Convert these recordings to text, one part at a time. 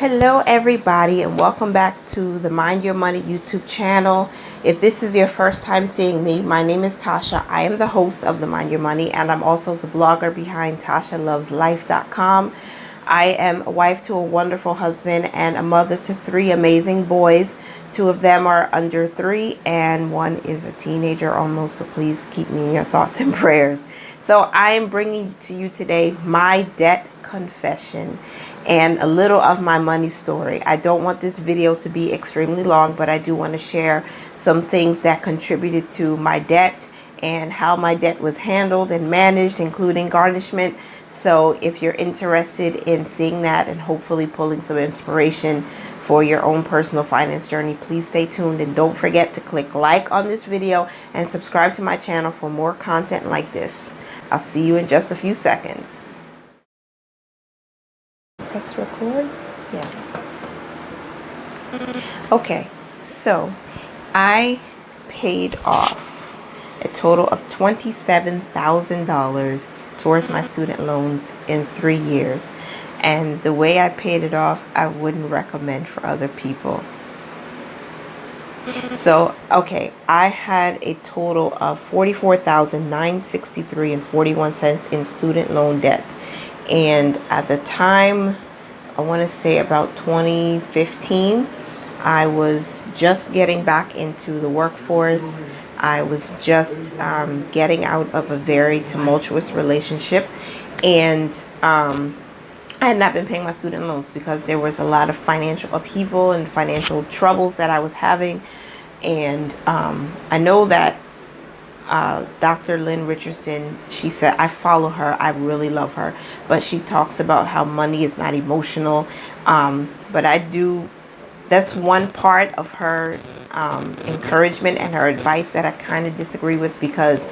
Hello everybody, and welcome back to the Mind Your Money YouTube channel. If this is your first time seeing me, my name is Tasha. I am the host of the Mind Your Money, and I'm also the blogger behind TashaLovesLife.com. I am a wife to a wonderful husband and a mother to 3 amazing boys. 2 of them are under 3 and 1 is a teenager almost, so please keep me in your thoughts and prayers. So I am bringing to you today my debt confession and a little of my money story. I don't want this video to be extremely long, but I do want to share some things that contributed to my debt and how my debt was handled and managed, including garnishment. So if you're interested in seeing that and hopefully pulling some inspiration for your own personal finance journey, please stay tuned and don't forget to click like on this video and subscribe to my channel for more content like this. I'll see you in just a few seconds. Press record? Yes. Okay, so I paid off a total of $27,000 towards my student loans in 3 years. And the way I paid it off, I wouldn't recommend for other people. So, okay, I had a total of $44,963.41 in student loan debt. And at the time, I want to say about 2015, I was just getting back into the workforce. I was just getting out of a very tumultuous relationship, and I had not been paying my student loans because there was a lot of financial upheaval and financial troubles that I was having. And I know that Dr. Lynn Richardson, she said, I follow her, I really love her, but she talks about how money is not emotional. But I do, that's one part of her encouragement and her advice that I kind of disagree with, because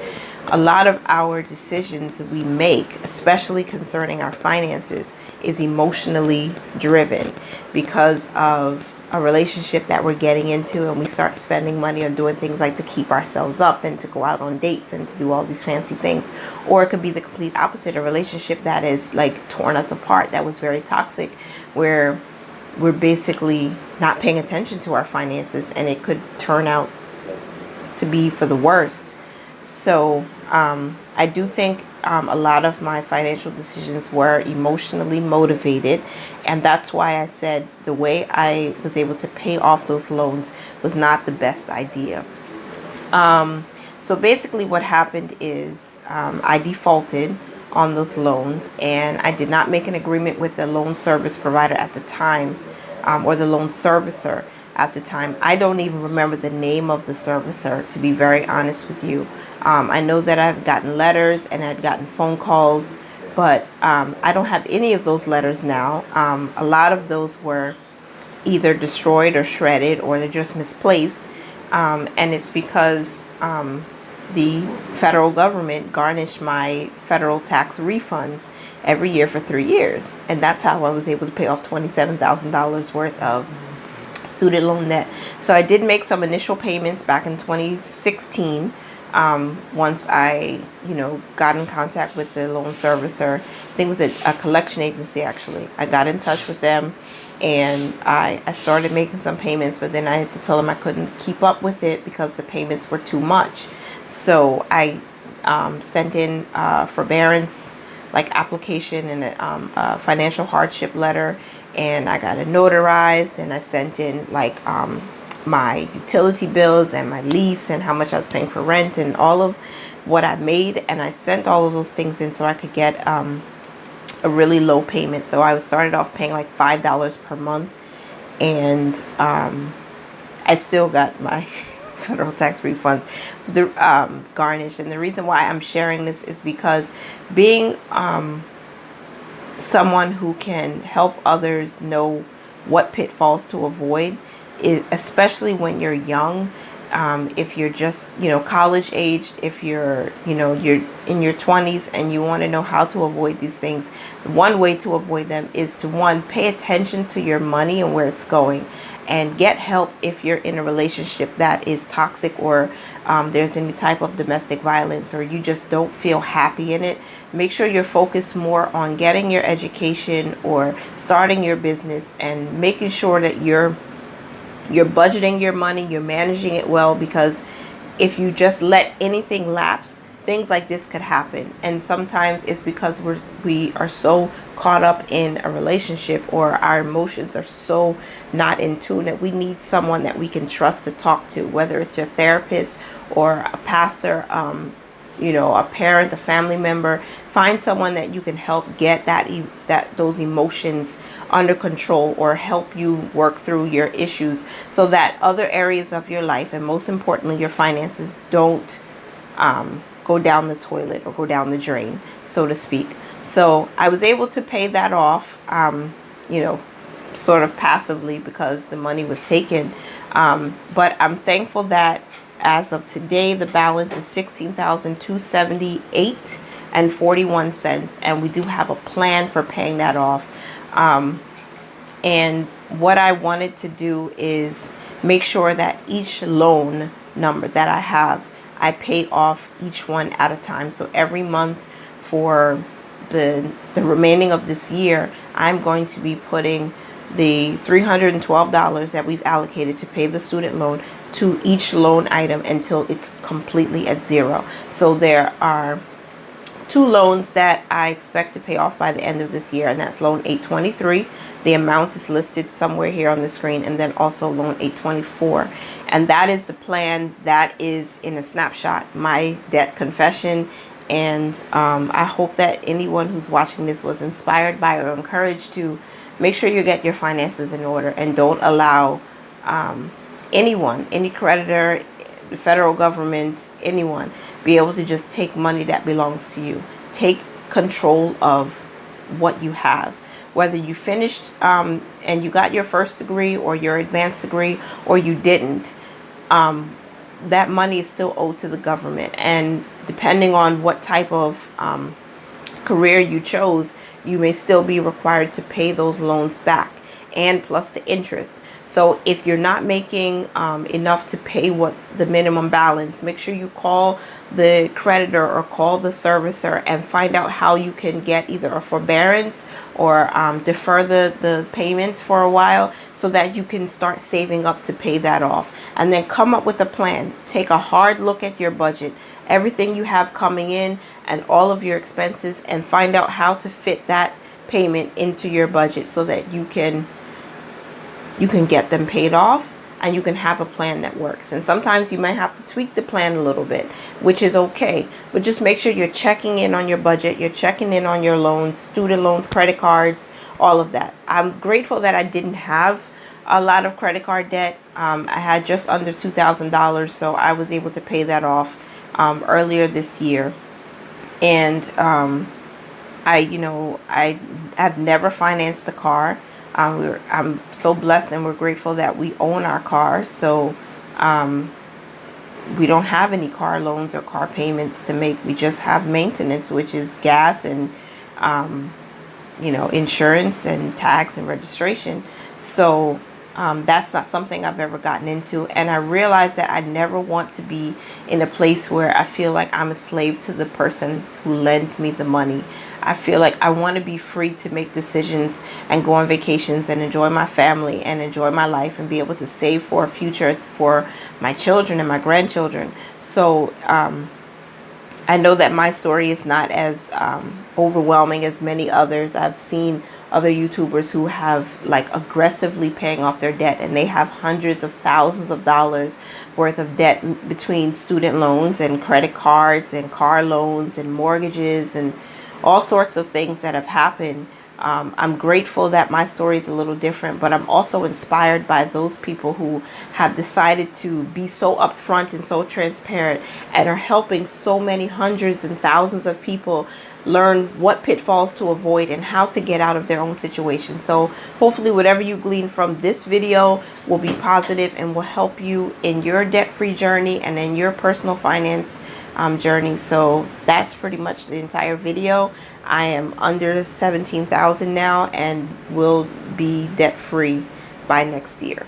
a lot of our decisions we make, especially concerning our finances, is emotionally driven because of a relationship that we're getting into, and we start spending money on doing things like to keep ourselves up and to go out on dates and to do all these fancy things. Or it could be the complete opposite, a relationship that is like torn us apart, that was very toxic, where we're basically not paying attention to our finances, and it could turn out to be for the worst. So I do think a lot of my financial decisions were emotionally motivated, and that's why I said the way I was able to pay off those loans was not the best idea. So basically what happened is I defaulted on those loans, and I did not make an agreement with the loan service provider at the time, or the loan servicer at the time. I don't even remember the name of the servicer, to be very honest with you. I know that I've gotten letters and I've gotten phone calls, but I don't have any of those letters now. A lot of those were either destroyed or shredded, or they're just misplaced. And it's because the federal government garnished my federal tax refunds every year for 3 years. And that's how I was able to pay off $27,000 worth of student loan debt. So I did make some initial payments back in 2016. Once I, got in contact with the loan servicer. I think it was a collection agency, actually. I got in touch with them, and I started making some payments, but then I had to tell them I couldn't keep up with it because the payments were too much. So I sent in forbearance application and a financial hardship letter, and I got it notarized, and I sent in my utility bills and my lease and how much I was paying for rent and all of what I made, and I sent all of those things in so I could get a really low payment. So I started off paying like $5 per month, and I still got my federal tax refunds garnished. And the reason why I'm sharing this is because being someone who can help others know what pitfalls to avoid, especially when you're young, if you're just college aged, if you're you're in your 20s and you want to know how to avoid these things, one way to avoid them is to, one, pay attention to your money and where it's going, and get help if you're in a relationship that is toxic, or there's any type of domestic violence, or you just don't feel happy in it. make sure you're focused more on getting your education or starting your business, and making sure that you're budgeting your money, you're managing it well, because if you just let anything lapse, things like this could happen. And sometimes it's because we are so caught up in a relationship, or our emotions are so not in tune, that we need someone that we can trust to talk to, whether it's your therapist or a pastor, a parent, a family member. Find someone that you can help get those emotions under control, or help you work through your issues, so that other areas of your life, and most importantly your finances, don't go down the toilet or go down the drain, so to speak. So I was able to pay that off, sort of passively, because the money was taken. But I'm thankful that as of today, the balance is $16,278 and 41 cents, and we do have a plan for paying that off. And what I wanted to do is make sure that each loan number that I have, I pay off each one at a time. So every month for the remaining of this year, I'm going to be putting the $312 that we've allocated to pay the student loan to each loan item until it's completely at zero. So there are 2 loans that I expect to pay off by the end of this year, and that's loan 823. The amount is listed somewhere here on the screen, and then also loan 824. And that is the plan. That is, in a snapshot, my debt confession. And I hope that anyone who's watching this was inspired by or encouraged to make sure you get your finances in order, and don't allow anyone, any creditor, the federal government, anyone, be able to just take money that belongs to you. Take control of what you have. Whether you finished and you got your first degree or your advanced degree, or you didn't, that money is still owed to the government. And depending on what type of career you chose, you may still be required to pay those loans back, and plus the interest. So if you're not making enough to pay what the minimum balance, make sure you call the creditor or call the servicer and find out how you can get either a forbearance or defer the payments for a while, so that you can start saving up to pay that off. And then come up with a plan. Take a hard look at your budget, everything you have coming in and all of your expenses, and find out how to fit that payment into your budget, so that you can get them paid off, and you can have a plan that works. And sometimes you might have to tweak the plan a little bit, which is okay. But just make sure you're checking in on your budget. You're checking in on your loans, student loans, credit cards, all of that. I'm grateful that I didn't have a lot of credit card debt. I had just under $2,000, so I was able to pay that off earlier this year. And I have never financed a car. I'm so blessed, and we're grateful that we own our car. So we don't have any car loans or car payments to make. We just have maintenance, which is gas and insurance and tax and registration. So that's not something I've ever gotten into. And I realized that I never want to be in a place where I feel like I'm a slave to the person who lent me the money. I feel like I want to be free to make decisions and go on vacations and enjoy my family and enjoy my life, and be able to save for a future for my children and my grandchildren. So I know that my story is not as overwhelming as many others. I've seen other YouTubers who have aggressively paying off their debt, and they have hundreds of thousands of dollars worth of debt between student loans and credit cards and car loans and mortgages and all sorts of things that have happened. I'm grateful that my story is a little different, but I'm also inspired by those people who have decided to be so upfront and so transparent, and are helping so many hundreds and thousands of people learn what pitfalls to avoid and how to get out of their own situation. So hopefully whatever you glean from this video will be positive and will help you in your debt-free journey and in your personal finance journey. So that's pretty much the entire video. I am under 17,000 now and will be debt-free by next year.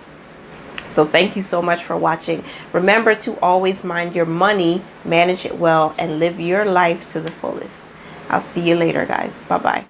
So thank you so much for watching. Remember to always mind your money, manage it well, and live your life to the fullest. I'll see you later, guys. Bye-bye.